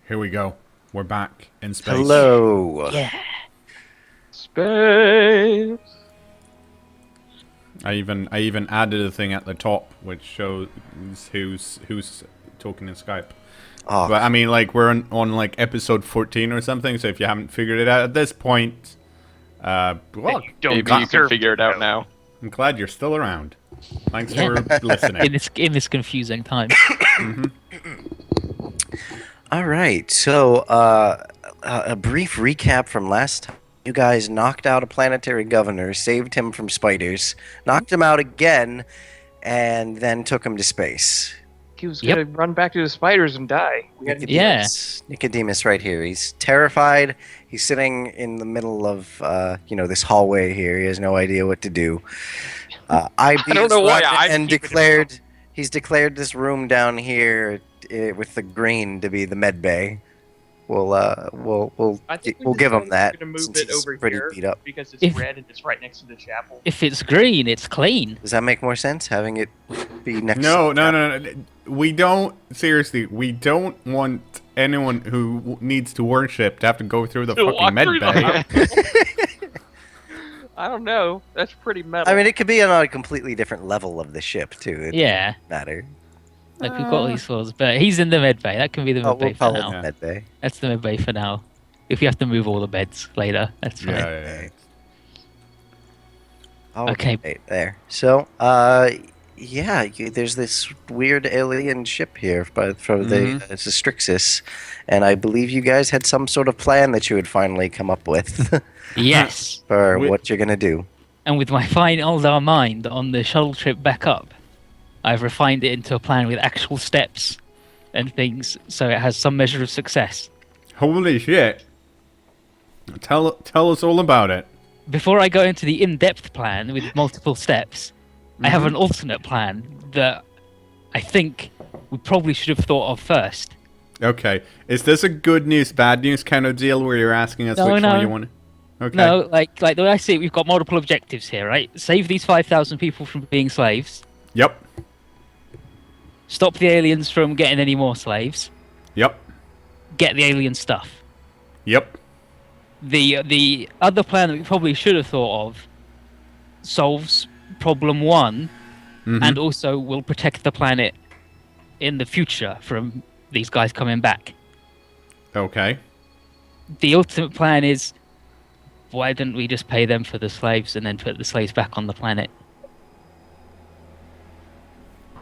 Here we go. We're back in space. Hello. Yeah. Space. I even added a thing at the top which shows who's talking in Skype. Oh, But I mean, like, we're on like episode 14 or something. So if you haven't figured it out at this point, well, Maybe you can figure it out now. I'm glad you're still around. Thanks for listening. In this confusing time. all right. So, a brief recap from last time. You guys knocked out a planetary governor, saved him from spiders, knocked him out again, and then took him to space. He was gonna run back to the spiders and die. Nicodemus right here. He's terrified. He's sitting in the middle of, this hallway here. He has no idea what to do. I don't know why and declared he's declared this room down here with the green to be the med bay. We'll give him that. Move Since it he's over pretty here beat up. because it's red and it's right next to the chapel. If it's green, it's clean. Does that make more sense? Having it be next. No. We don't want anyone who needs to worship to have to go through the fucking med bay. I don't know. That's pretty metal. I mean, it could be on a completely different level of the ship too. It Yeah. doesn't matter. Like we've got all these floors, but he's in the med bay. That can be the med bay We'll for call now. it med bay. That's the med bay for now. If you have to move all the beds later, that's fine. Yeah. Okay. There. So, there's this weird alien ship here, but from it's a Strixus, and I believe you guys had some sort of plan that you would finally come up with Yes. for what you're gonna do. And with my fine older mind on the shuttle trip back up, I've refined it into a plan with actual steps and things, so it has some measure of success. Holy shit! Tell us all about it. Before I go into the in-depth plan with multiple steps, I have an alternate plan that I think we probably should have thought of first. Okay, is this a good news, bad news kind of deal where you're asking us which one you want? Okay. No, like the way I see it, we've got multiple objectives here, right? Save these 5,000 people from being slaves. Yep. Stop the aliens from getting any more slaves. Yep. Get the alien stuff. Yep. The other plan that we probably should have thought of solves problem one, and also will protect the planet in the future from these guys coming back. Okay. The ultimate plan is, why didn't we just pay them for the slaves and then put the slaves back on the planet?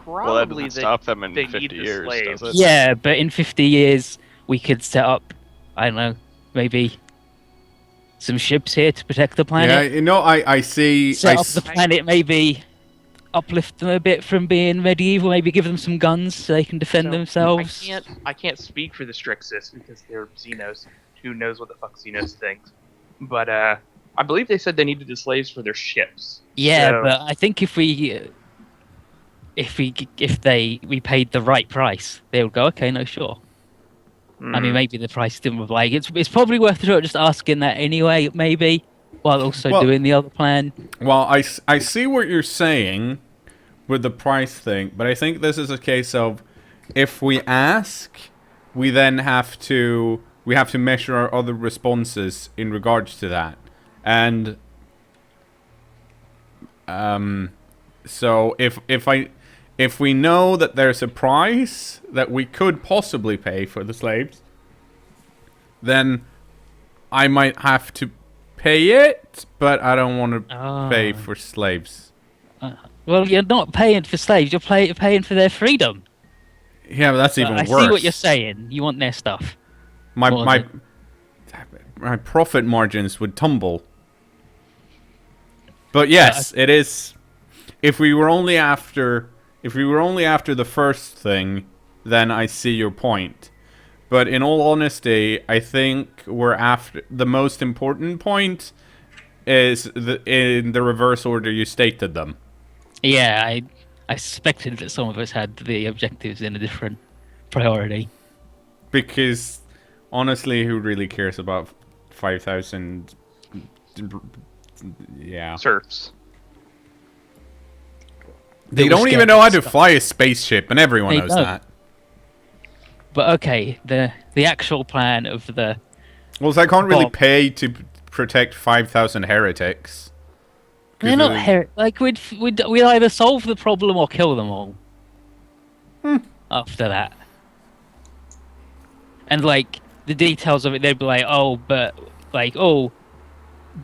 Probably that doesn't stop them in 50 years, does it? Yeah, but in 50 years, we could set up, I don't know, maybe some ships here to protect the planet. Yeah, I see. Set up the planet, maybe uplift them a bit from being medieval, maybe give them some guns so they can defend themselves. I can't speak for the Strixus because they're Xenos. Who knows what the fuck Xenos thinks? But I believe they said they needed the slaves for their ships. Yeah, So- but I think if we paid the right price, they would go, okay, no, sure. I mean, maybe the price didn't look like it's probably worth it just asking that anyway, maybe, while also doing the other plan. Well, I see what you're saying with the price thing, but I think this is a case of if we ask, we then have to measure our other responses in regards to that, and so if we know that there's a price that we could possibly pay for the slaves, then I might have to pay it, but I don't want to pay for slaves. Well, you're not paying for slaves, you're paying for their freedom. Yeah, but that's even I worse. see what you're saying. You want their stuff. My profit margins would tumble. But yes, it is. If we were only after the first thing, then I see your point. But in all honesty, I think we're after the most important point is in the reverse order you stated them. Yeah, I suspected that some of us had the objectives in a different priority. Because honestly, who really cares about 5,000? Yeah. Serfs. They don't even know how to fly a spaceship, and everyone knows that. But okay, the the actual plan of the... Well, so I can't really bomb. pay to protect 5,000 heretics. They're not like we'd either solve the problem or kill them all. After that, and like the details of it, they'd be like,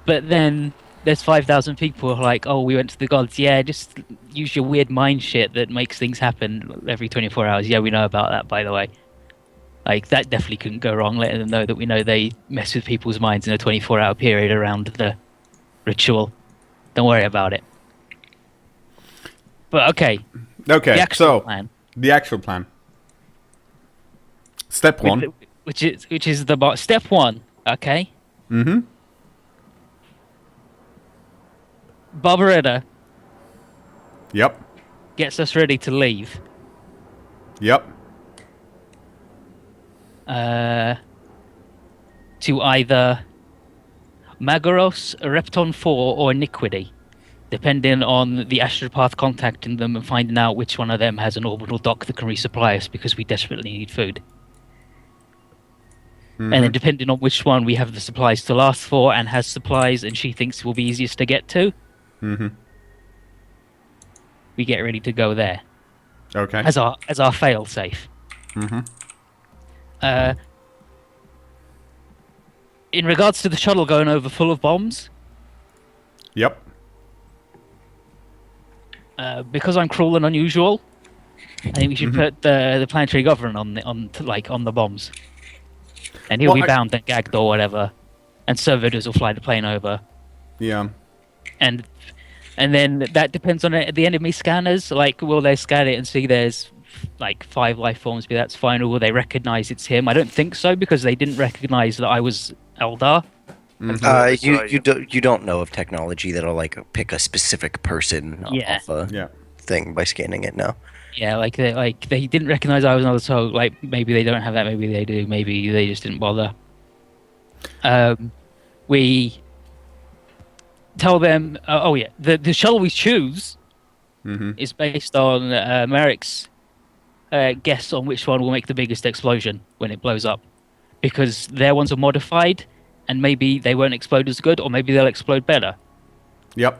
but then there's 5,000 people who are like, oh, we went to the gods. Yeah, just use your weird mind shit that makes things happen every 24 hours. Yeah, we know about that, by the way. Like that definitely couldn't go wrong. Letting them know that we know they mess with people's minds in a 24-hour period around the ritual. Don't worry about it. But okay. Okay, the actual plan. The actual plan. Step 1. Which is the step 1, okay? Mm-hmm. Barbaretta. Yep. Gets us ready to leave. Yep. To either Magaros, Repton 4, or Iniquity, depending on the Astral Path contacting them and finding out which one of them has an orbital dock that can resupply us because we desperately need food. And then depending on which one we have the supplies to last for and has supplies and she thinks will be easiest to get to, we get ready to go there. Okay. As our fail-safe. In regards to the shuttle going over full of bombs... Yep. Because I'm cruel and unusual, I think we should put the planetary governor on the bombs, and he'll be bound and gagged or whatever, and servitors will fly the plane over. Yeah. And then that depends on the enemy scanners. Like, will they scan it and see there's like 5 life forms? But that's fine. Or will they recognize it's him? I don't think so because they didn't recognize that I was Eldar. You don't know of technology that'll like pick a specific person off a thing by scanning it now. Yeah, they didn't recognize I was another, so like maybe they don't have that, maybe they do, maybe they just didn't bother. We tell them, the shuttle we choose is based on Merrick's guess on which one will make the biggest explosion when it blows up, because their ones are modified. And maybe they won't explode as good, or maybe they'll explode better. Yep.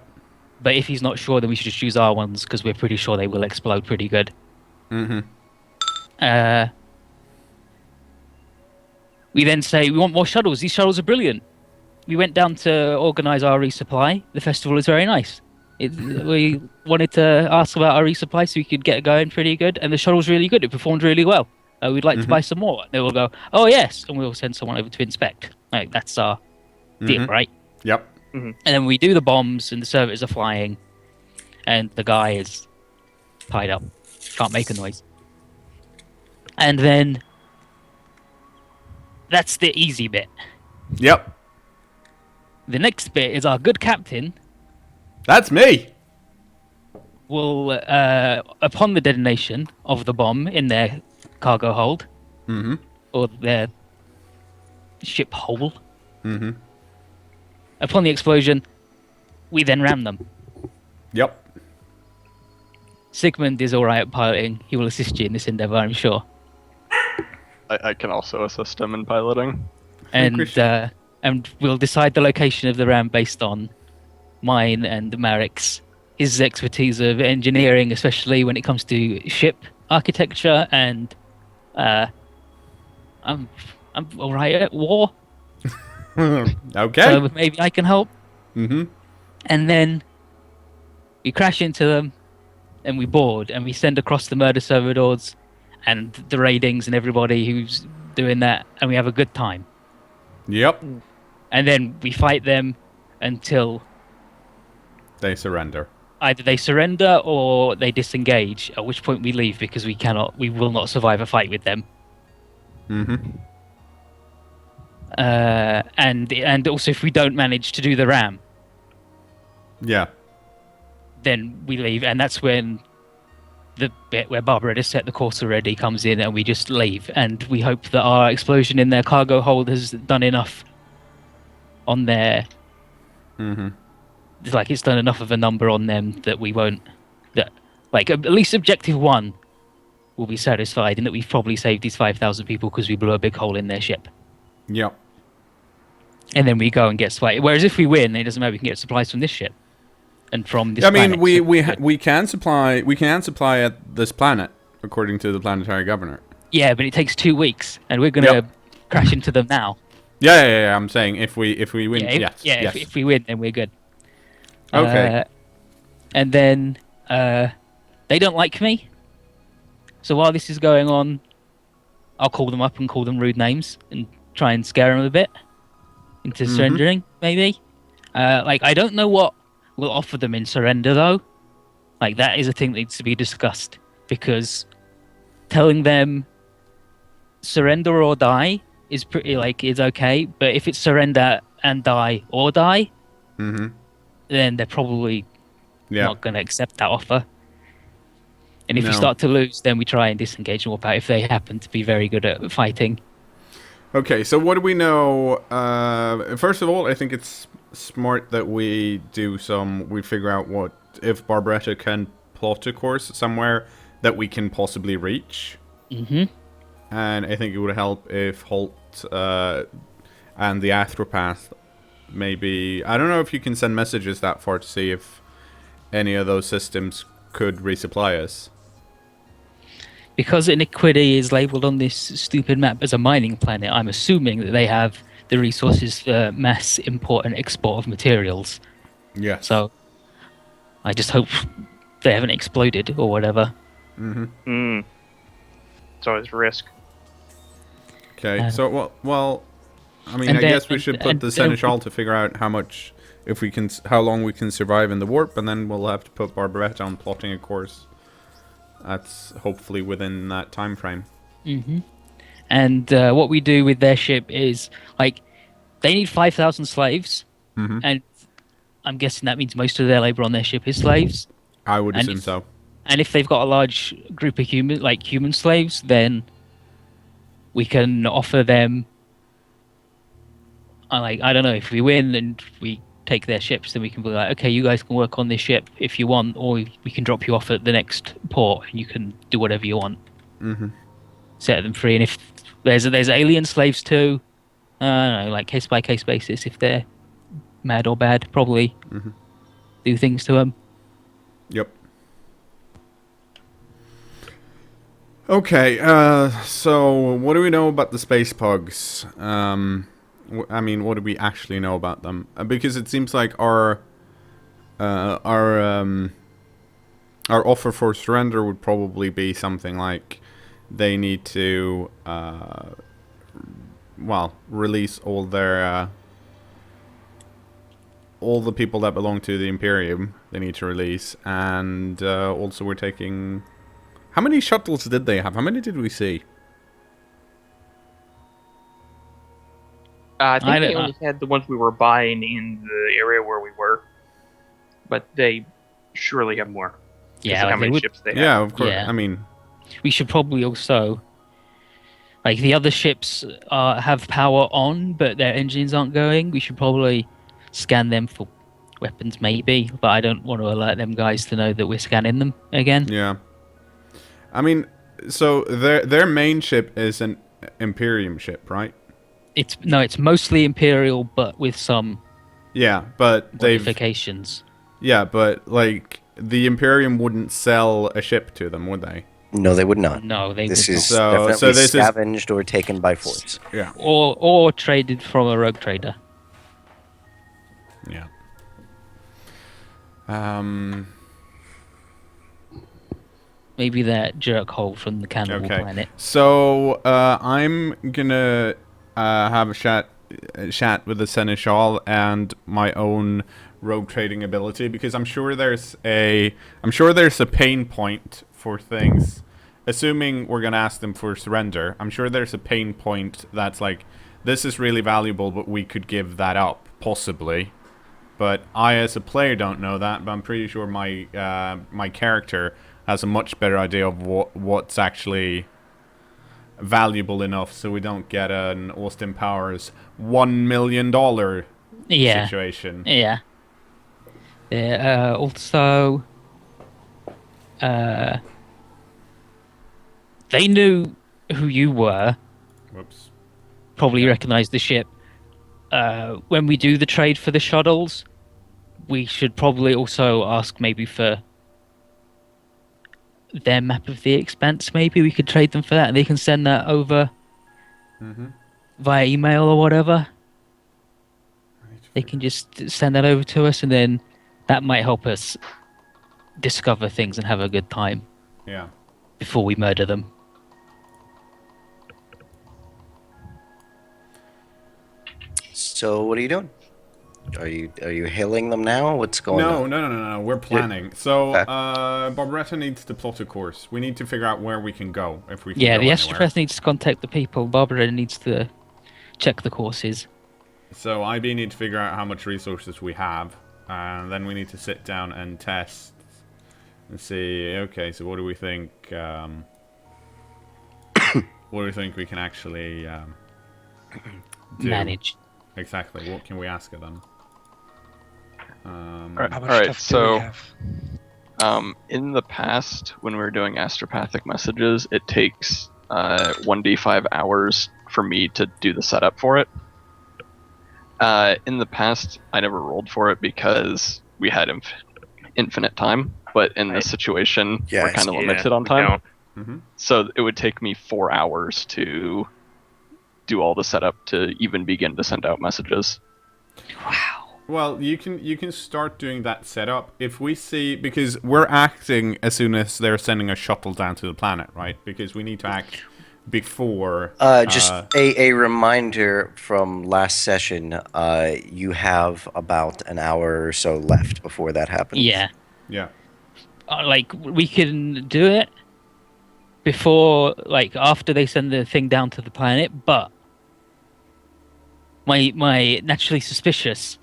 But if he's not sure, then we should just use our ones, because we're pretty sure they will explode pretty good. We then say, we want more shuttles. These shuttles are brilliant. We went down to organise our resupply. The festival is very nice. We wanted to ask about our resupply so we could get going pretty good. And the shuttle's really good. It performed really well. We'd like to buy some more. And they will go, oh, yes. And we'll send someone over to inspect. Like, that's our deal, right? Yep. And then we do the bombs, and the servitors are flying, and the guy is tied up, can't make a noise. And then that's the easy bit. Yep. The next bit is our good captain. That's me. Will, upon the detonation of the bomb in their cargo hold, or their ship hole. Upon the explosion, we then ram them. Yep. Sigmund is alright at piloting. He will assist you in this endeavor, I'm sure. I can also assist him in piloting. And we'll decide the location of the ram based on mine and Marek's, his expertise of engineering, especially when it comes to ship architecture, and I'm alright at war. Okay. So maybe I can help. And then we crash into them, and we board, and we send across the murder servitors and the raidings and everybody who's doing that, and we have a good time. Yep. And then we fight them until they surrender. Either they surrender or they disengage, at which point we leave because we will not survive a fight with them. And also if we don't manage to do the ram, then we leave, and that's when the bit where Barbara has set the course already comes in, and we just leave, and we hope that our explosion in their cargo hold has done enough on their it's done enough of a number on them that we won't, at least objective 1 will be satisfied in that we've probably saved these 5,000 people because we blew a big hole in their ship. Yep. And then we go and get supplies. Whereas if we win, it doesn't matter. We can get supplies from this ship and from this. I mean, planet. we can supply at this planet according to the planetary governor. Yeah, but it takes 2 weeks, and we're gonna crash into them now. Yeah. I'm saying if we win, Yeah, if we win, then we're good. Okay. And then they don't like me. So while this is going on, I'll call them up and call them rude names and try and scare them a bit into surrendering, maybe. I don't know what we'll offer them in surrender, though. Like, that is a thing that needs to be discussed, because telling them surrender or die is pretty, is okay, but if it's surrender and die or die, then they're probably not going to accept that offer. And if we start to lose, then we try and disengage and warp out if they happen to be very good at fighting. Okay, so what do we know? First of all, I think it's smart that we figure out what if Barbaretta can plot a course somewhere that we can possibly reach. And I think it would help if Holt and the Astropath maybe... I don't know if you can send messages that far to see if any of those systems could resupply us. Because Iniquity is labelled on this stupid map as a mining planet, I'm assuming that they have the resources for mass import and export of materials. Yeah. So I just hope they haven't exploded or whatever. It's always a risk. Okay, so well, I mean, I guess we should put the Seneschal to figure out how long we can survive in the warp, and then we'll have to put Barbaretta on plotting a course. That's hopefully within that time frame. And what we do with their ship is, they need 5,000 slaves, and I'm guessing that means most of their labor on their ship is slaves. I would assume so. And if they've got a large group of human slaves, then we can offer them. I don't know, if we win and we take their ships, then we can be like, okay, you guys can work on this ship if you want, or we can drop you off at the next port and you can do whatever you want. Set them free. And if there's alien slaves too, I don't know, case by case basis, if they're mad or bad, probably do things to them. Yep. Okay, so what do we know about the space pugs? I mean, what do we actually know about them? Because it seems like our offer for surrender would probably be something like they need to, release all their all the people that belong to the Imperium. They need to release, and also we're taking. How many shuttles did they have? How many did we see? I think they only had the ones we were buying in the area where we were, but they surely have more. Yeah, how many ships they have. Yeah, of course. Yeah. I mean, we should probably also, the other ships have power on, but their engines aren't going. We should probably scan them for weapons, maybe, but I don't want to alert them guys to know that we're scanning them again. Yeah. I mean, so their main ship is an Imperium ship, right? It's mostly Imperial, but with some but modifications. Yeah, but the Imperium wouldn't sell a ship to them, would they? No, they would not. No, they This would is not. definitely scavenged or taken by force. Yeah. Or traded from a rogue trader. Yeah. Maybe that jerkhole from the cannibal planet. So I'm gonna have a chat with the Seneschal and my own rogue trading ability, because I'm sure there's a pain point for things. Assuming we're gonna ask them for surrender, I'm sure there's a pain point that's this is really valuable, but we could give that up possibly. But I, as a player, don't know that. But I'm pretty sure my character has a much better idea of what's actually valuable enough, so we don't get an Austin Powers $1 million situation. Yeah. Also, They knew who you were. Whoops. Probably recognized the ship. When we do the trade for the shuttles, we should probably also ask maybe for their map of the expanse. Maybe we could trade them for that, and they can send that over via email or whatever. They can just send that over to us, and then that might help us discover things and have a good time. Yeah. Before we murder them. So what are you doing? Are you hailing them now? What's going on? No. We're planning. So, Okay. Barbaretta needs to plot a course. We need to figure out where we can go, if we can Yeah, go the anywhere. Astropath needs to contact the people. Barbara needs to check the courses. So, IB need to figure out how much resources we have. And then we need to sit down and test. And see, okay, so what do we think... what do we think we can actually... do? Manage. Exactly. What can we ask of them? All How much right, stuff do we so have? in the past, when we were doing astropathic messages, it takes 1d5 hours for me to do the setup for it. In the past, I never rolled for it because we had infinite time, but in this situation, we're Yes. kind of Yeah, limited on we time. don't. So it would take me 4 hours to do all the setup to even begin to send out messages. Wow. Well, you can start doing that setup if we see, because we're acting as soon as they're sending a shuttle down to the planet, right? Because we need to act before. Just a reminder from last session. You have about an hour or so left before that happens. Yeah. Yeah. Like, we can do it before, like, after they send the thing down to the planet, but my naturally suspicious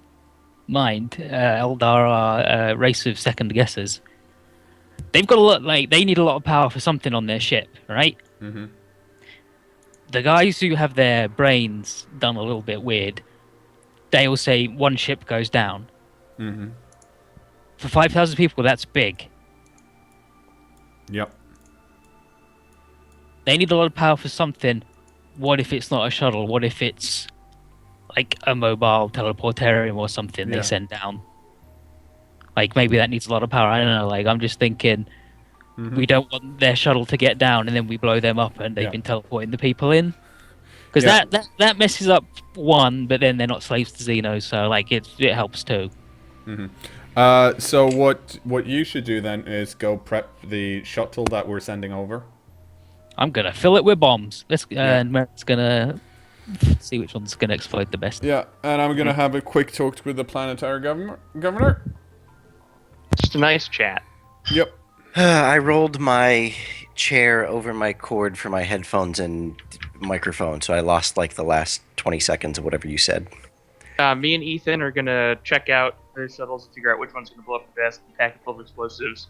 mind, Eldar are a race of second guessers. They've got a lot, like, they need a lot of power for something on their ship, right? Mm-hmm. The guys who have their brains done a little bit weird, they will say one ship goes down. Mm-hmm. For 5,000 people, that's big. Yep. They need a lot of power for something. What if it's not a shuttle? What if it's like a mobile teleportarium or something Yeah. they send down? Like, maybe that needs a lot of power. I don't know. Like, I'm just thinking we don't want their shuttle to get down and then we blow them up and they've Yeah. been teleporting the people in. Because Yeah. that messes up one, but then they're not slaves to Xenos, so like it helps too. So what you should do then is go prep the shuttle that we're sending over. I'm gonna fill it with bombs. Let's Yeah. and Merritt's gonna see which one's gonna explode the best. Yeah, and I'm gonna have a quick talk with the planetary governor. Just a nice chat. Yep. I rolled my chair over my cord for my headphones and microphone, so I lost like the last 20 seconds of whatever you said. Me and Ethan are gonna check out the shuttles and figure out which one's gonna blow up the best, pack it full of explosives,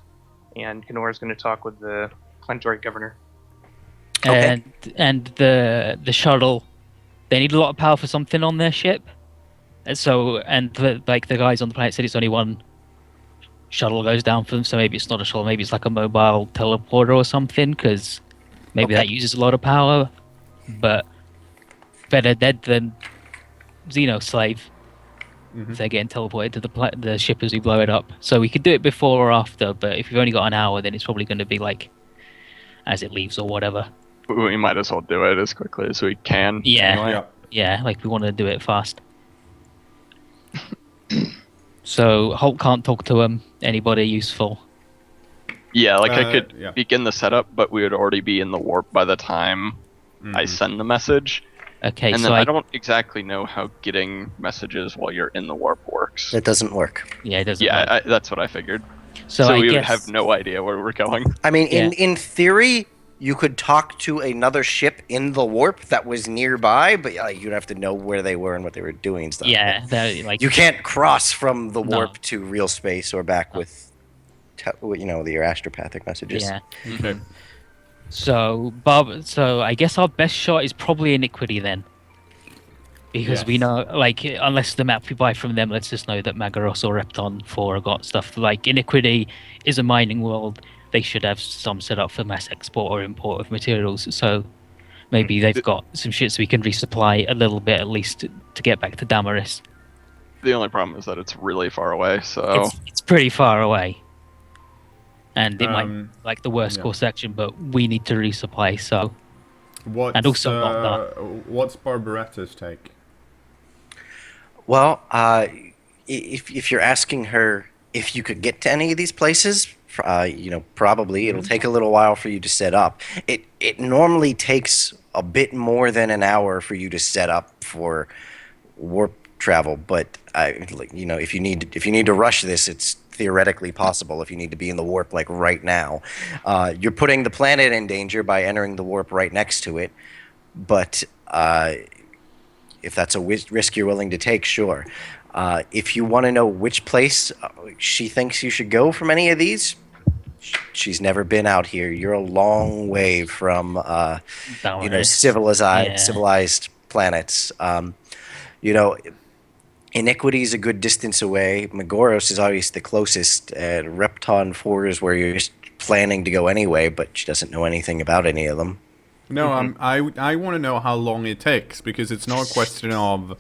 and cKnoor is gonna talk with the planetary governor. Okay. And the shuttle, they need a lot of power for something on their ship. And so the guys on the planet said it's only one shuttle goes down for them, so maybe it's not a shuttle, maybe it's like a mobile teleporter or something, because maybe that uses a lot of power. But better dead than Xeno slave. If they're getting teleported to the ship as we blow it up. So we could do it before or after, but if you've only got an hour, then it's probably going to be like as it leaves or whatever. We might as well do it as quickly as we can. Yeah. anyway. Yeah. Yeah, like we want to do it fast. So Hulk can't talk to him. Anybody useful? Yeah, like I could yeah. begin the setup, but we would already be in the warp by the time I send the message. Okay, And so then I don't exactly know how getting messages while you're in the warp works. That doesn't work. yeah, it doesn't. Yeah, work. that's what I figured. So So I we would guess have no idea where we're going. I mean, Yeah. in theory, you could talk to another ship in the warp that was nearby, but you'd have to know where they were and what they were doing and stuff. Yeah, that, like You can't cross from the No. warp to real space or back with, your astropathic messages. yeah. Okay. So I guess our best shot is probably Iniquity then. Because we Yes. know, like, unless the map we buy from them lets us know that Magaros or Repton 4 got stuff. Like, Iniquity is a mining world. they should have some set up for mass export or import of materials. So maybe they've got some shit so we can resupply a little bit at least to get back to Damaris. The only problem is that it's really far away, so... It's pretty far away. And it might be like the worst yeah. course action, but we need to resupply, so... What's, and also not that. What's Barbaretta's take? Well, if you're asking her if you could get to any of these places, probably it'll take a little while for you to set up. It normally takes a bit more than an hour for you to set up for warp travel, but if you need to rush this, it's theoretically possible if you need to be in the warp like right now. You're putting the planet in danger by entering the warp right next to it, but if that's a risk you're willing to take, sure. If you want to know which place she thinks you should go from any of these, she's never been out here. You're a long way from civilized planets. Iniquity is a good distance away. Magoros is always the closest. Repton 4 is where you're just planning to go anyway, but she doesn't know anything about any of them. No, I want to know how long it takes, because it's not a question of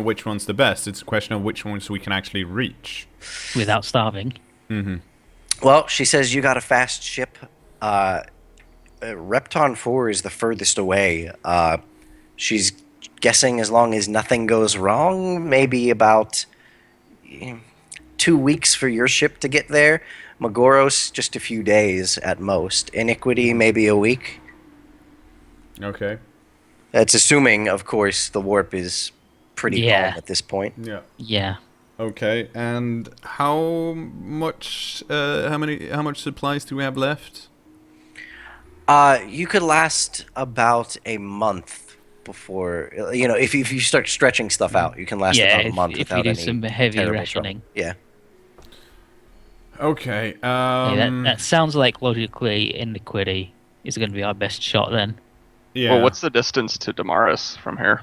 which one's the best. It's a question of which ones we can actually reach without starving. Mm-hmm. Well, she says you got a fast ship. Repton 4 is the furthest away. She's guessing as long as nothing goes wrong, maybe about 2 weeks for your ship to get there. Magoros, just a few days at most. Iniquity, maybe a week. Okay. That's assuming, of course, the warp is pretty calm at this point. Yeah. Yeah. Okay, and how much supplies do we have left? You could last about a month before, if you start stretching stuff out, you can last about a month without any if we do some heavy rationing. Yeah. Okay. That sounds like logically Iniquity is going to be our best shot then. Yeah. Well, what's the distance to Damaris from here?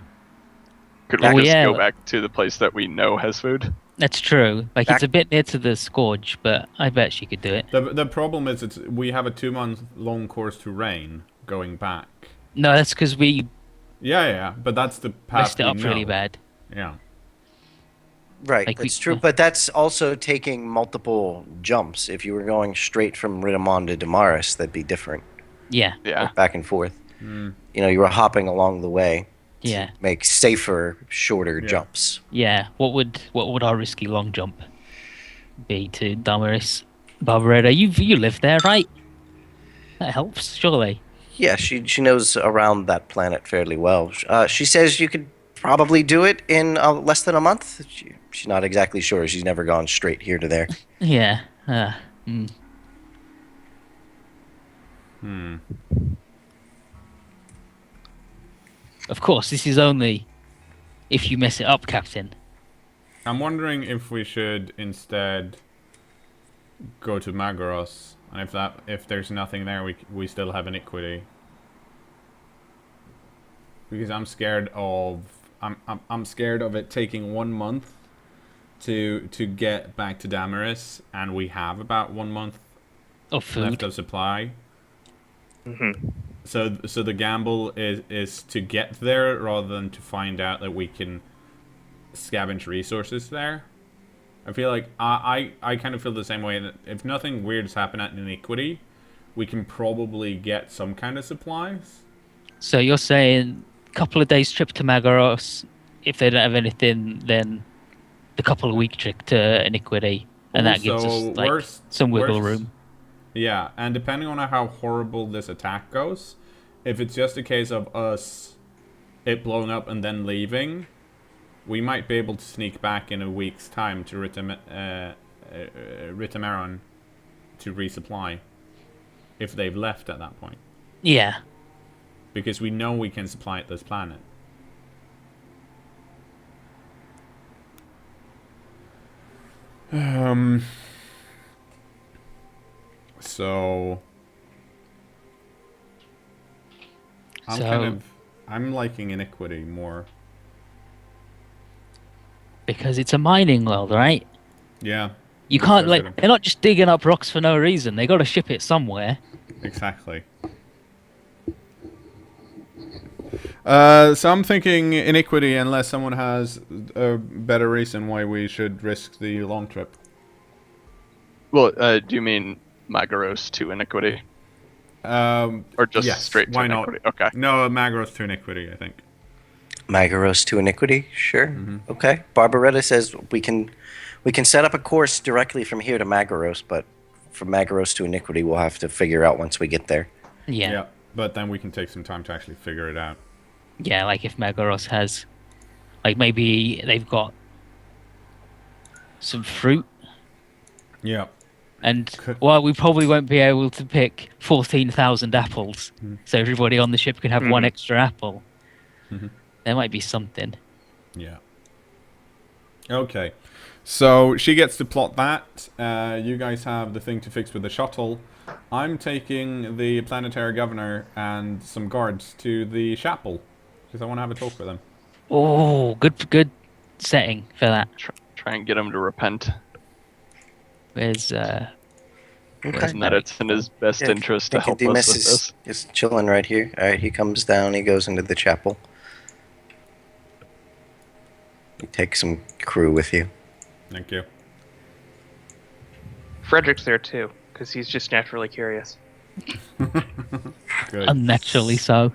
Could we just go back to the place that we know has food? That's true. It's a bit near to the Scourge, but I bet she could do it. The problem is we have a 2-month long course to Rain going back. No, that's because we... Yeah, but that's the path messed it up really bad. Yeah. Right, that's true, but that's also taking multiple jumps. If you were going straight from Ridamon to Damaris, that'd be different. Yeah. Like back and forth. You were hopping along the way. Yeah. Make safer, shorter jumps. Yeah. What would our risky long jump be to Damaris? Barbaretta, you live there, right? That helps, surely. Yeah, she knows around that planet fairly well. She says you could probably do it in less than a month. She's not exactly sure. She's never gone straight here to there. Yeah. Of course, this is only if you mess it up, Captain. I'm wondering if we should instead go to Magoros, and if there's nothing there, we still have Iniquity. Because I'm scared of it taking 1 month to get back to Damaris, and we have about 1 month of food left of supply. Mm-hmm. So the gamble is to get there rather than to find out that we can scavenge resources there. I feel like I kind of feel the same way, that if nothing weird's happened at Iniquity, we can probably get some kind of supplies. So you're saying a couple of days trip to Magoros, if they don't have anything, then the couple of week trip to Iniquity, and that gives us some wiggle room. Yeah, and depending on how horrible this attack goes, if it's just a case of it blowing up and then leaving, we might be able to sneak back in a week's time to Ritameron to resupply, if they've left at that point. Yeah. Because we know we can supply at this planet. So I'm liking Iniquity more. Because it's a mining world, right? Yeah. You Which can't does like get they're not just digging up rocks for no reason. They got to ship it somewhere. Exactly. So I'm thinking iniquity, unless someone has a better reason why we should risk the long trip. Well, do you mean Magaros to iniquity, or just Yes, straight to why not? iniquity? Okay. No, Magros to iniquity, I think. Magaros to iniquity, sure. Okay. Barbaretta says we can set up a course directly from here to Magaros, but from Magaros to iniquity, we'll have to figure out once we get there. Yeah. But then we can take some time to actually figure it out. Yeah, like if Magaros has, like maybe they've got some fruit, Yeah. and well, we probably won't be able to pick 14,000 apples, so everybody on the ship can have one extra apple. There might be something. Yeah. Okay. So she gets to plot that. You guys have the thing to fix with the shuttle. I'm taking the planetary governor and some guards to the chapel because I want to have a talk with them. Oh, good setting for that. Try and get him to repent. Where's Isn't that it's in his best interest to help us with Nicodemus this? is chilling right here. All right, he comes down. He goes into the chapel. You take some crew with you. Thank you. Frederick's there too, because he's just naturally curious. Good. unnaturally so?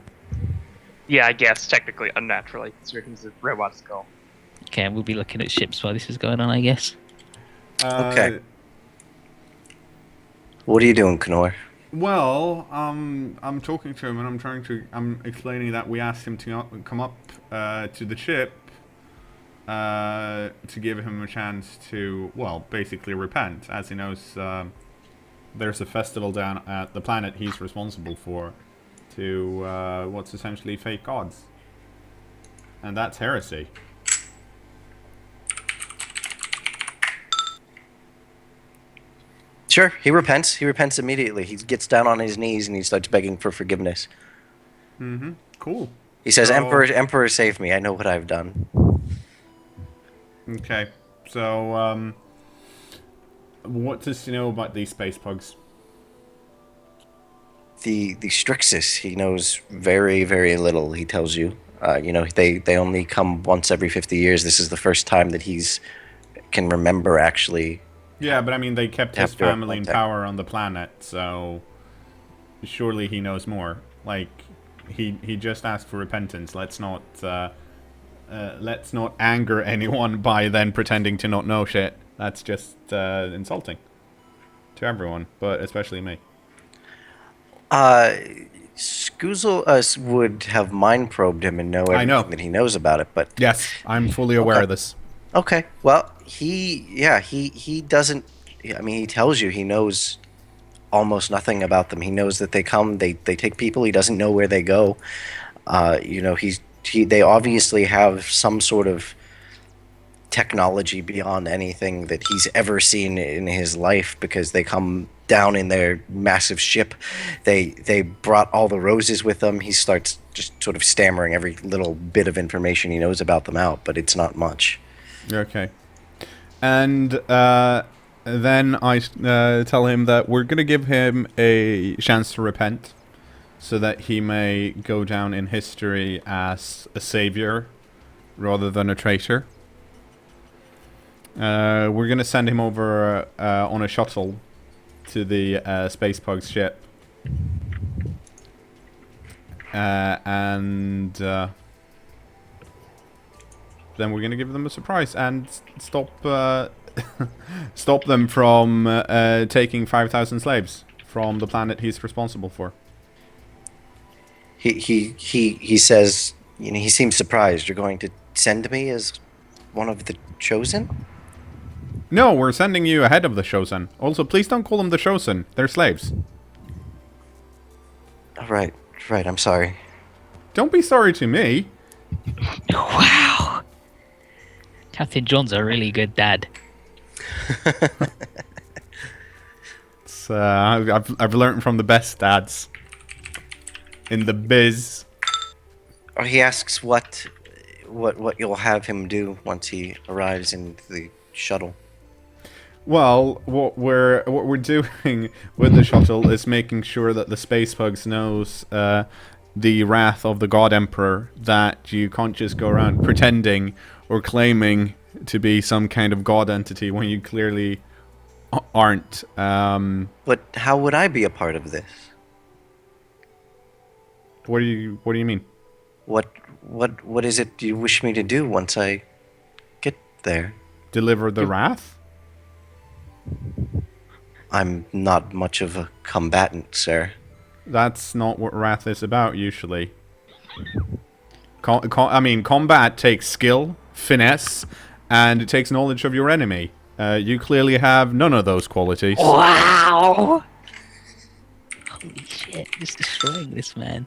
Yeah, I guess technically unnaturally, considering he's a robot skull. Okay, we'll be looking at ships while this is going on, I guess. Okay. What are you doing, cKnoor? Well, I'm talking to him and I'm explaining that we asked him to come up to the ship to give him a chance to, well, basically repent, as he knows there's a festival down at the planet he's responsible for to what's essentially fake gods. And that's heresy. Sure, he repents. He repents immediately. He gets down on his knees and he starts begging for forgiveness. Cool. He says, So- Emperor, save me. I know what I've done. Okay. So, what does he know about these space pugs? The Strixus, he knows very, very little, he tells you. They only come once every 50 years. This is the first time that he's can remember actually. Yeah, but I mean, they kept his Have direct family in contact. power on the planet, so surely he knows more. Like, he just asked for repentance. Let's not anger anyone by then pretending to not know shit. That's just insulting to everyone, but especially me. Skuzel would have mind probed him and know I know. everything that he knows about it, but Yes, I'm fully aware Okay. of this. okay. Well, he doesn't. I mean, he tells you he knows almost nothing about them. He knows that they come, they take people. He doesn't know where they go. They obviously have some sort of technology beyond anything that he's ever seen in his life, because they come down in their massive ship. They brought all the roses with them. He starts just sort of stammering every little bit of information he knows about them out, but it's not much. Okay. And then I tell him that we're going to give him a chance to repent so that he may go down in history as a savior rather than a traitor. We're going to send him over on a shuttle to the Space Pug's ship. And then we're going to give them a surprise and stop stop them from taking 5,000 slaves from the planet he's responsible for. He says, he seems surprised. You're going to send me as one of the chosen? No, we're sending you ahead of the Chosen. Also, please don't call them the Chosen. They're slaves. Right, I'm sorry. Don't be sorry to me. Wow. Captain John's a really good dad. It's, I've learned from the best dads in the biz. He asks what you'll have him do once he arrives in the shuttle. Well, what we're doing with the shuttle is making sure that the space bugs knows the wrath of the God Emperor, that you can't just go around pretending or claiming to be some kind of god entity when you clearly aren't. But how would I be a part of this? What do you mean? What is it you wish me to do once I get there? Deliver the wrath? I'm not much of a combatant, sir. That's not what wrath is about usually. Combat takes skill, finesse, and it takes knowledge of your enemy. You clearly have none of those qualities. Wow! Holy shit, just destroying this man.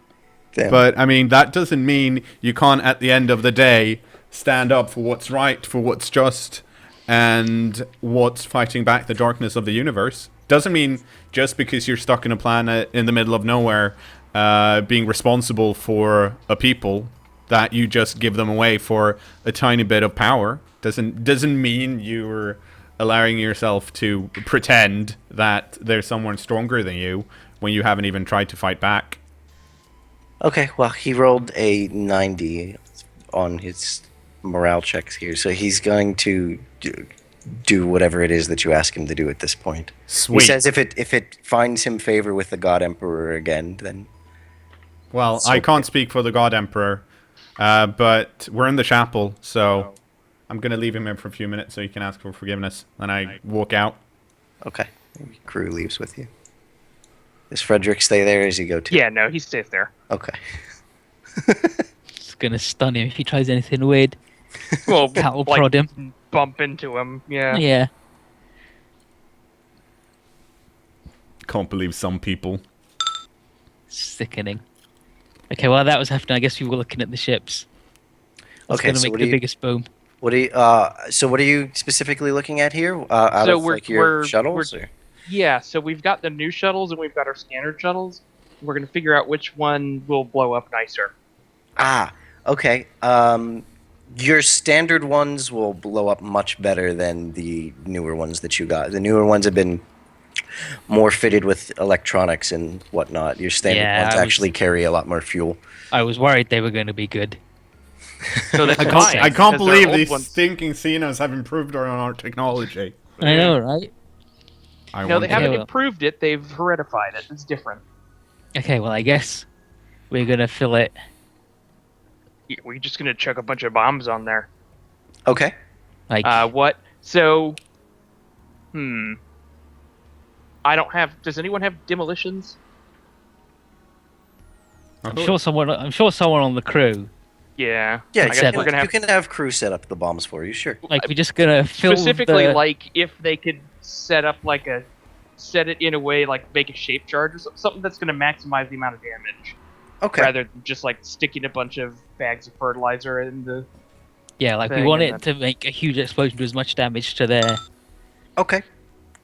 Damn. But, that doesn't mean you can't, at the end of the day, stand up for what's right, for what's just, and what's fighting back the darkness of the universe. Doesn't mean just because you're stuck in a planet in the middle of nowhere, being responsible for a people, that you just give them away for a tiny bit of power. Doesn't mean you're allowing yourself to pretend that there's someone stronger than you when you haven't even tried to fight back. Okay, well, he rolled a 90 on his morale checks here, so he's going to do whatever it is that you ask him to do at this point. Sweet. He says if it finds him favor with the God Emperor again, then... Well, I can't speak for the God Emperor, but we're in the chapel, so I'm going to leave him in for a few minutes so he can ask for forgiveness. Then I walk out. Okay, maybe crew leaves with you. Does Frederick stay there as you go too? Yeah, no, he stays there. Okay. It's gonna stun him if he tries anything weird. Well, Cattle prod him. bump into him. Yeah. Yeah. Can't believe some people. Sickening. Okay, while that was happening, I guess we were looking at the ships. That's Okay, gonna so make what the do you- biggest boom. What are you? So what are you specifically looking at here? Out So of we're- like your we're- shuttles? Or? Yeah, so we've got the new shuttles and we've got our standard shuttles. We're going to figure out which one will blow up nicer. Okay. Your standard ones will blow up much better than the newer ones that you got. The newer ones have been more fitted with electronics and whatnot. Your standard Yeah, ones I was- actually carry a lot more fuel. I was worried they were going to be good. So that's I fine. can't because their believe old these ones- stinking Xenos have improved on our technology. I know, right? I No, they wonder- haven't well. improved it. They've heretified it. It's different. Okay, well, I guess we're going to fill it. We're just going to chuck a bunch of bombs on there. Okay. Like, What? So, I don't have. Does anyone have demolitions? I'm sure someone on the crew. Yeah. Yeah, I you guess said we're can, gonna you have can have crew set up the bombs for you, sure. Like, we're just going to fill specifically the... like if they could set it in a way like make a shape charge or something that's going to maximize the amount of damage, Okay. rather than just like sticking a bunch of bags of fertilizer in the. Yeah, like, we thing want and it to make a huge explosion, do as much damage to their... Okay.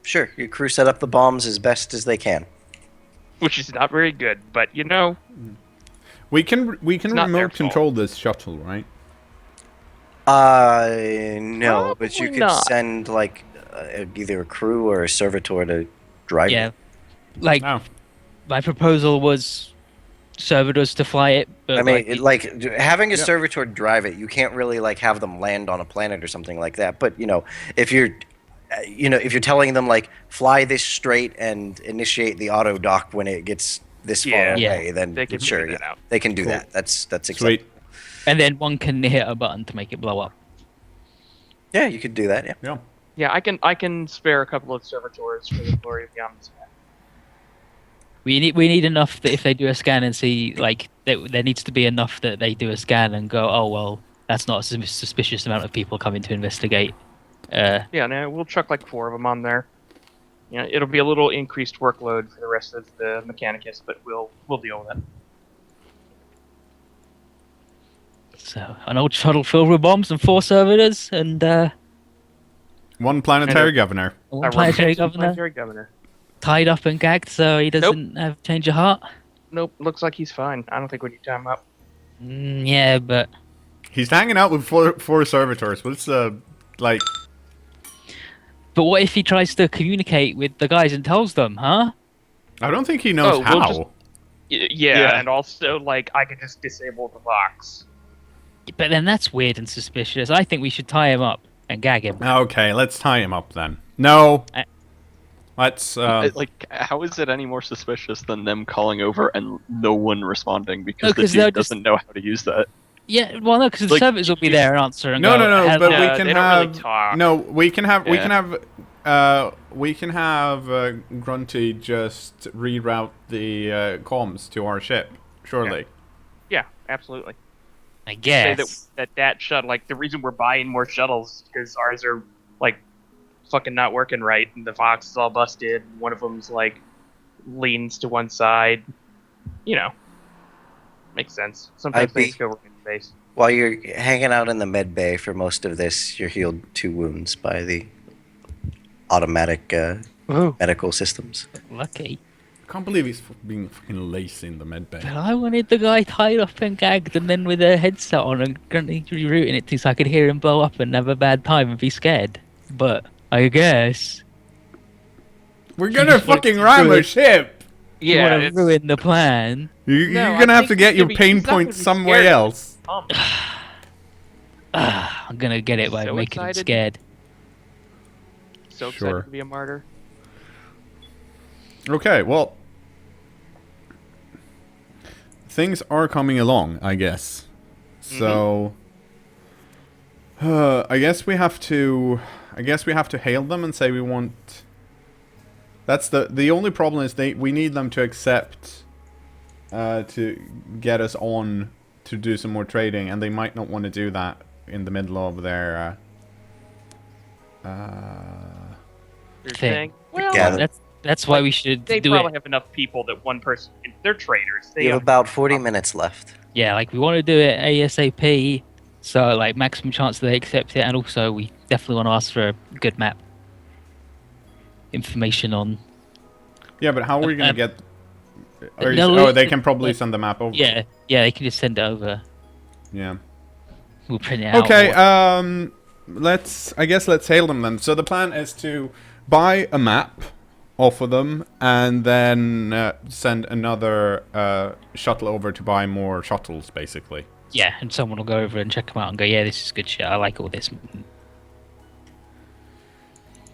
Sure. Your crew set up the bombs as best as they can. Which is not very good, but you know. We can not their remote fault. control this shuttle, right? No, but you Probably could not. send like either a crew or a servitor to drive Yeah. it. Like, No. my proposal was servitors to fly it, but I mean, like, having a Yeah. servitor drive it, you can't really like have them land on a planet or something like that. But if you're telling them like fly this straight and initiate the auto dock when it gets this far Yeah. Yeah. away, then They can sure, figure that yeah, out. they can do Cool. that. That's acceptable. Sweet. and then one can hit a button to make it blow up. Yeah, you could do that. Yeah. Yeah. Yeah, I can spare a couple of servitors for the glory of Yama's. We need enough that if they do a scan and see, like, there needs to be enough that they do a scan and go, oh, well, that's not a suspicious amount of people coming to investigate. Yeah, no, we'll chuck like 4 of them on there. Yeah, it'll be a little increased workload for the rest of the Mechanicus, but we'll deal with it. So, an old shuttle filled with bombs and 4 servitors and One planetary governor. one A planetary replacement governor planetary governor. tied up and gagged so he doesn't have change of heart. Nope, looks like he's fine. I don't think we need to tie him up. Yeah, but He's hanging out with four servitors. What's like? But what if he tries to communicate with the guys and tells them, huh? I don't think he knows Oh, how. we'll just- Yeah, Yeah. and also, like, I could just disable the box. But then that's weird and suspicious. I think we should tie him up and gag him. Okay, let's tie him up then. No. I- Let's. Like, how is it any more suspicious than them calling over and no one responding because No, the 'cause they'll dude just- doesn't know how to use that? Yeah, well, no, because the Like, servers will be there and answer and No, go, no, no. But "Hello." we No, can they don't have. really talk. No, we can have. We Yeah. can have. We can have Grunty just reroute the comms to our ship. Surely. Yeah, absolutely. I Say guess. that shuttle, like, the reason we're buying more shuttles is because ours are, like, fucking not working right, and the Vox is all busted, and one of them's, like, leans to one side. You know. Makes sense. Sometimes I'd be- things go wrong in space. While you're hanging out in the med bay for most of this, you're healed 2 wounds by the automatic Ooh. medical systems. Lucky. I can't believe he's being fucking lazy in the medbay. But I wanted the guy tied up and gagged and then with a headset on and rerouting it to so I could hear him blow up and have a bad time and be scared. But I guess We're gonna just wanted fucking to ram do a it. ship. you Yeah, want to it's- ruin the plan. You're No, I gonna have think to get he's your gonna be- pain he's not gonna points be somewhere scared. else. I'm gonna get it by So making him excited. scared. So excited Sure. to be a martyr. Okay, well, things are coming along, I guess. So, I guess we have to. I guess we have to hail them and say we want. That's the only problem is we need them to accept, to get us on to do some more trading, and they might not want to do that in the middle of their. You're Thing. saying, well, Yeah. That's why we should they do probably it. have enough people that one person. They're traders. They You have about 40 minutes left. Yeah, like we want to do it ASAP, so like maximum chance they accept it, and also we definitely want to ask for a good map information on. Yeah, but how are we gonna get? Are you, no, they can probably send the map over. Yeah, they can just send it over. Yeah. We'll print it out. Okay, or- I guess let's hail them then. So the plan is to buy a map off of them and then send another shuttle over to buy more shuttles, basically. Yeah, and someone will go over and check them out and go, yeah, this is good shit. I like all this.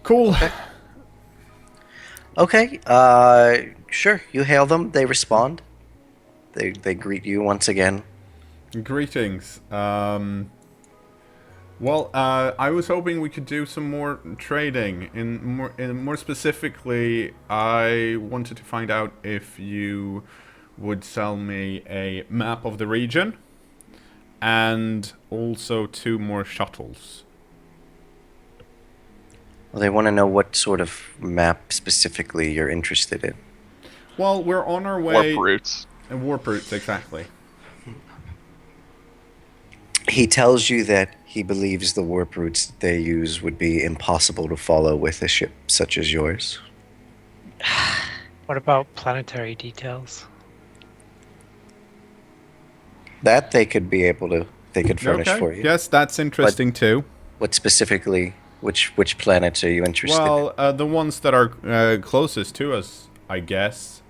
Cool. Okay, sure. You hail them. They respond. They greet you once again. Greetings. Well, I was hoping we could do some more trading. More specifically, I wanted to find out if you would sell me a map of the region and also 2 more shuttles. Well, they want to know what sort of map specifically you're interested in. Well, we're on our way. Warp routes. Warp routes, exactly. He tells you that he believes the warp routes that they use would be impossible to follow with a ship such as yours. What about planetary details? That they could be able to. They could furnish Okay. for you. Yes, that's interesting too. What specifically? Which planets are you interested in? Well, the ones that are closest to us, I guess.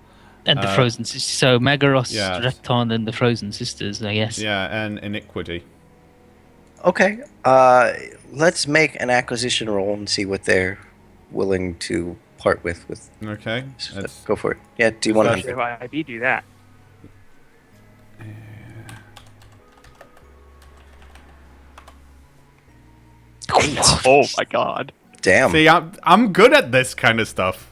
And the Frozen Sisters. So Magaros, yes. Repton, and the Frozen Sisters, I guess. Yeah, and Iniquity. Okay. Let's make an acquisition roll and see what they're willing to part with. Okay. That's, Go for it. Yeah. Do you want That's- to? If IB do that. Oh my god. Damn. see, I'm good at this kind of stuff.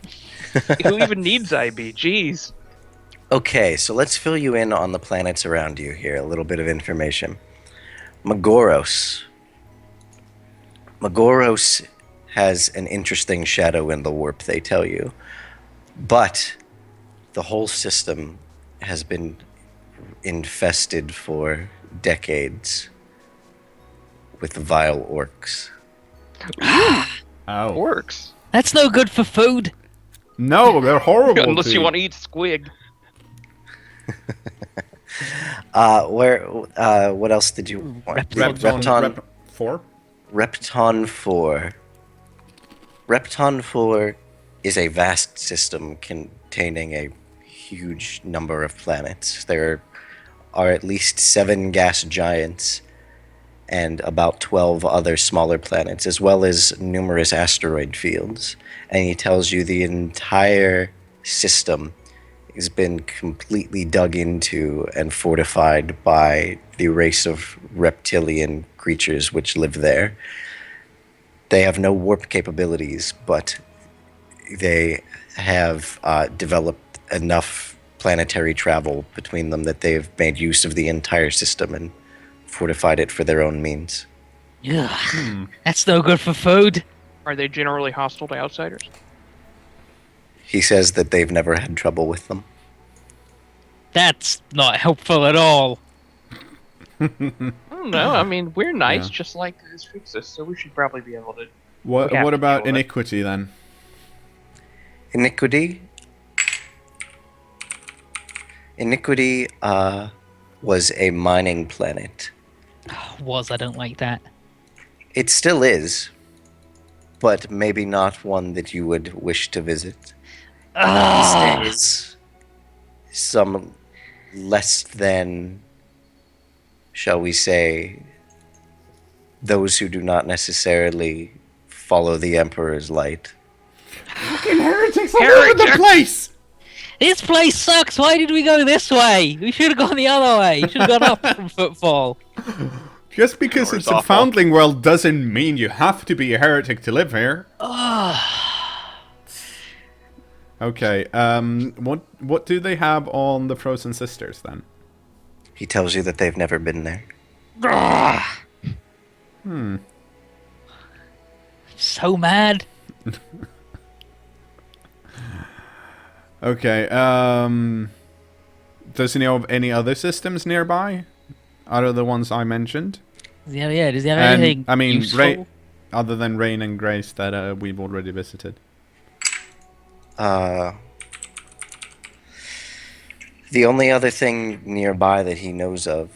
Who even needs IB? Jeez. Okay, so let's fill you in on the planets around you here. A little bit of information. Magoros. Magoros has an interesting shadow in the warp, they tell you. But the whole system has been infested for decades with vile orcs. Oh. Works. That's no good for food. No, they're horrible. Unless you eat. want to eat squig. What else did you want? Repton. Repton 4? Repton 4. Repton 4 is a vast system containing a huge number of planets. There are at least 7 gas giants and about 12 other smaller planets, as well as numerous asteroid fields. And he tells you the entire system has been completely dug into and fortified by the race of reptilian creatures which live there. They have no warp capabilities, but they have developed enough planetary travel between them that they've made use of the entire system and fortified it for their own means. Yeah, that's no good for food. Are they generally hostile to outsiders? He says that they've never had trouble with them. That's not helpful at all. I don't know. I mean, we're nice, just like this Fixus, so we should probably be able to. What We have to about deal with it. iniquity then? Iniquity was a mining planet. I don't like that. It still is, but maybe not one that you would wish to visit. Ah, These days, some less than, shall we say, those who do not necessarily follow the Emperor's light. Fucking heretics all over the place! this place sucks. Why did we go this way? We should have gone the other way. We should have gone up from Footfall. Just because Or it's it's a awful. foundling world doesn't mean you have to be a heretic to live here. Okay, what do they have on the Frozen Sisters then? He tells you that they've never been there. So mad. Okay, does he know of any other systems nearby? Out of the ones I mentioned? Yeah. Does he have And, anything I mean, useful? other than Rain and Grace that we've already visited. The only other thing nearby that he knows of,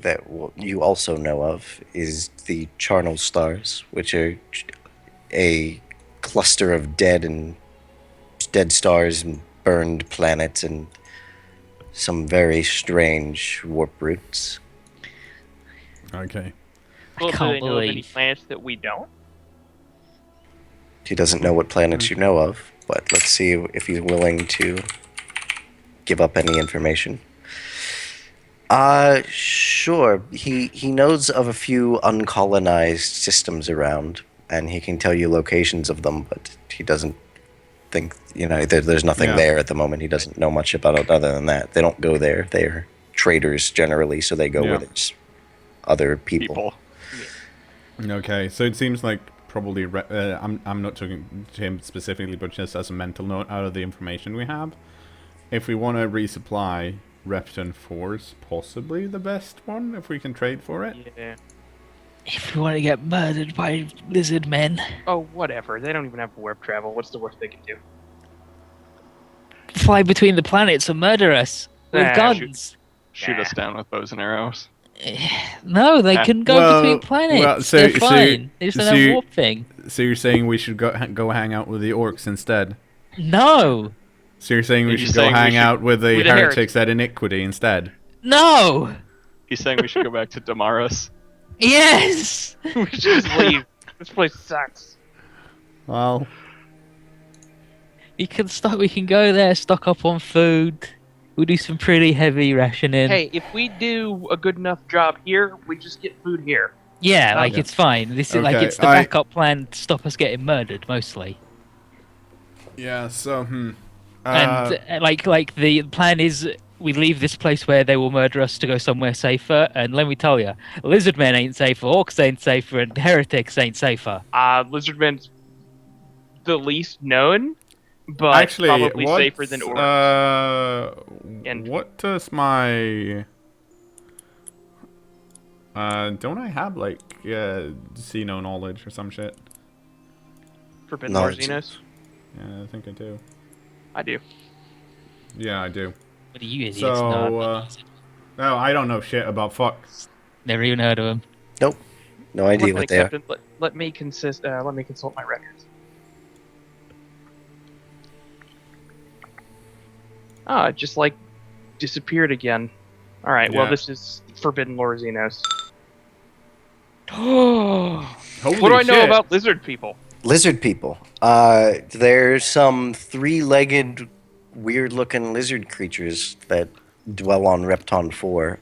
that you also know of, is the charnel stars, which are a cluster of dead stars and burned planets and some very strange warp routes. Okay. Well, do can't they know of any believe- planets that we don't? He doesn't know what planets you know of, but let's see if he's willing to give up any information. Sure. He knows of a few uncolonized systems around, and he can tell you locations of them, but he doesn't think, there's nothing Yeah. there at the moment. He doesn't know much about it other than that. They don't go there. They're traders generally, so they go Yeah. where there's other people. Okay, so it seems like probably I'm not talking to him specifically, but just as a mental note out of the information we have, if we want to resupply, Repton 4's possibly the best one if we can trade for it. Yeah. If we want to get murdered by lizard men, Oh, whatever. They don't even have warp travel. What's the worst they can do? fly between the planets and murder us with Nah, guns. Shoot us down with bows and arrows. No, they can go between planets. They're fine. They just don't have warp thing. So you're saying we should go hang out with the orcs instead? No, So you're saying we He's should go saying we hang should- out with the with the heretics at Iniquity instead? no, He's saying we should go back to Damaris. yes. We should just leave. This place sucks. Well, We can go there, stock up on food. We'll do some pretty heavy rationing. Hey, if we do a good enough job here, we just get food here. Yeah, like Okay. it's fine. This is like Okay, it's the backup plan to stop us getting murdered mostly. yeah. So And like the plan is we leave this place where they will murder us to go somewhere safer. And let me tell you, lizard men ain't safer, orcs ain't safer, and heretics ain't safer. Lizardmen's the least known, but actually, probably safer than orcs. And- what does my don't I have like Xeno knowledge or some shit? Forbidden No, War it's- Xenos? Yeah, I think I do. I do. Yeah, I do. What are you idiots? So, No, No, I don't know shit about fuck. never even heard of them. Nope. No idea One what thing, they are. Captain, let me consult my records. Ah, it just like disappeared again. All right. Well, Yeah. this is Forbidden Lore Xenos. Holy What do I know shit. about lizard people? Lizard people. There's some three-legged, weird-looking lizard creatures that dwell on Repton 4.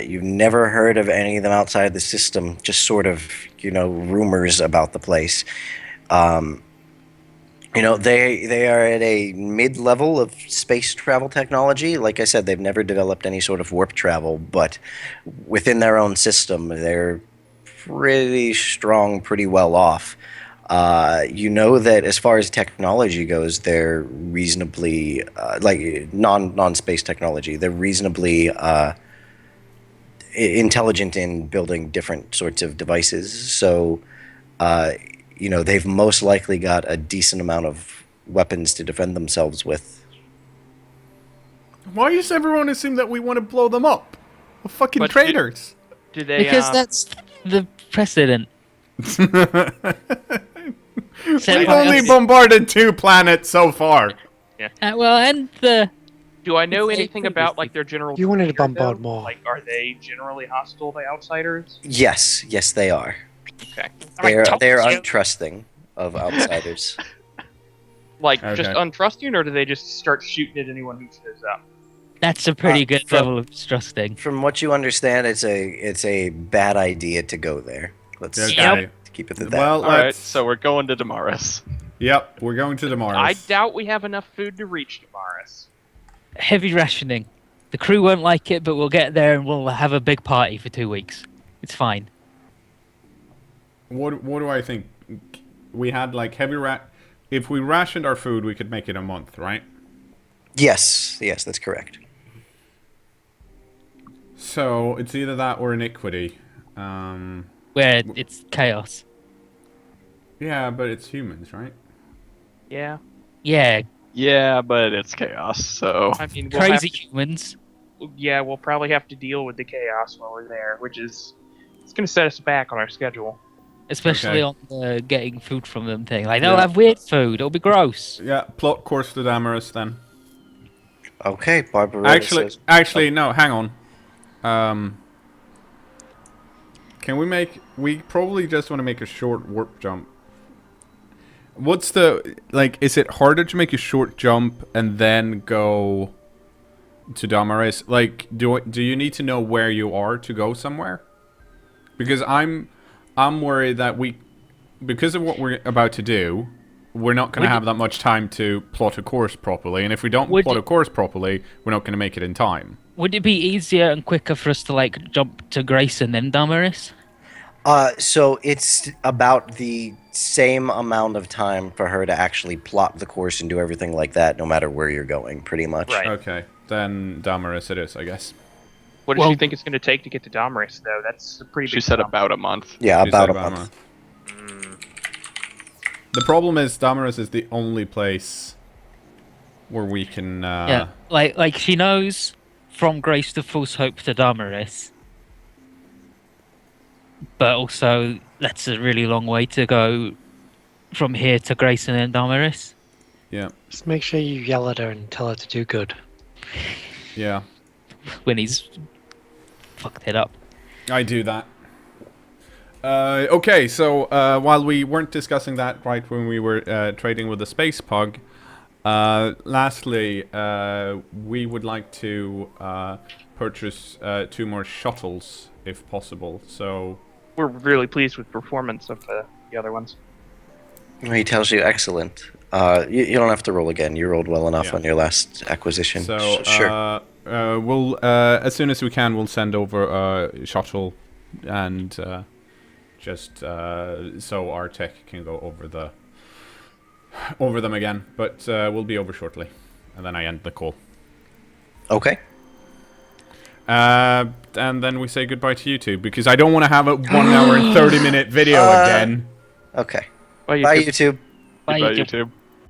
You've never heard of any of them outside the system, just sort of, rumors about the place. They are at a mid-level of space travel technology. Like I said, they've never developed any sort of warp travel, but within their own system, they're pretty strong, pretty well off. That as far as technology goes, they're reasonably like non-space technology. They're reasonably intelligent in building different sorts of devices. So, they've most likely got a decent amount of weapons to defend themselves with. Why does everyone assume that we want to blow them up? We're fucking But traitors. Do they? Because that's the precedent. We've only bombarded 2 planets so far. And the Do I know It's anything like about like their general? You wanted to behavior, bombard though? more. Like, are they generally hostile to outsiders? Yes, they are. Okay. They're untrusting of outsiders. Like Okay. just untrusting, or do they just start shooting at anyone who shows up? that's a pretty good from- level of trusting. From what you understand, it's a bad idea to go there. Let's Okay. keep it at that. Well, All right, let's... so we're going to Damaris. Yep, we're going to the Mars. I doubt we have enough food to reach Damaris. Heavy rationing. The crew won't like it, but we'll get there and we'll have a big party for 2 weeks. It's fine. What do I think? We had like heavy If we rationed our food, we could make it a month, right? Yes, that's correct. So it's either that or iniquity. Where it's chaos. Yeah, but it's humans, right? Yeah. Yeah, Yeah, but it's chaos, so... I mean, we'll crazy humans. we'll probably have to deal with the chaos while we're there, which is it's going to set us back on our schedule. Especially Okay. on the getting food from them thing. Like, they'll Yeah. have weird food. It'll be gross. Yeah, plot course to Damaris then. Okay, Barbarella says. Actually, no, hang on. Can we make... We probably just want to make a short warp jump. What's the... Like, is it harder to make a short jump and then go to Damaris? Like, do you need to know where you are to go somewhere? Because I'm worried that because of what we're about to do, we're not going to have that much time to plot a course properly. And if we don't plot a course properly, we're not going to make it in time. Would it be easier and quicker for us to, like, jump to Grace and then Damaris? So it's about the same amount of time for her to actually plot the course and do everything like that, no matter where you're going, pretty much. Right. Okay, then Damaris it is, I guess. What does Well- she think it's going to take to get to Damaris, though? That's a pretty She big said jump. about a month. Yeah, She about said a month. The problem is Damaris is the only place where we can... Yeah. Like she knows from Grace to False Hope to Damaris. But also, that's a really long way to go from here to Grace and then Damaris. Yeah, Just make sure you yell at her and tell her to do good. yeah. When he's fucked it up. I do that. Okay, so while we weren't discussing that right when we were trading with the Space Pug, lastly, we would like to purchase 2 more shuttles, if possible. So, We're really pleased with performance of the other ones. He tells you excellent. You don't have to roll again. You rolled well enough Yeah. on your last acquisition. so Sure. we'll as soon as we can, we'll send over a shuttle, and just so our tech can go over them again. But we'll be over shortly, and then I end the call. Okay. And then we say goodbye to YouTube, because I don't want to have a 1 hour and 30-minute video again. Okay. Well, Bye, YouTube. Bye, Goodbye, YouTube. YouTube.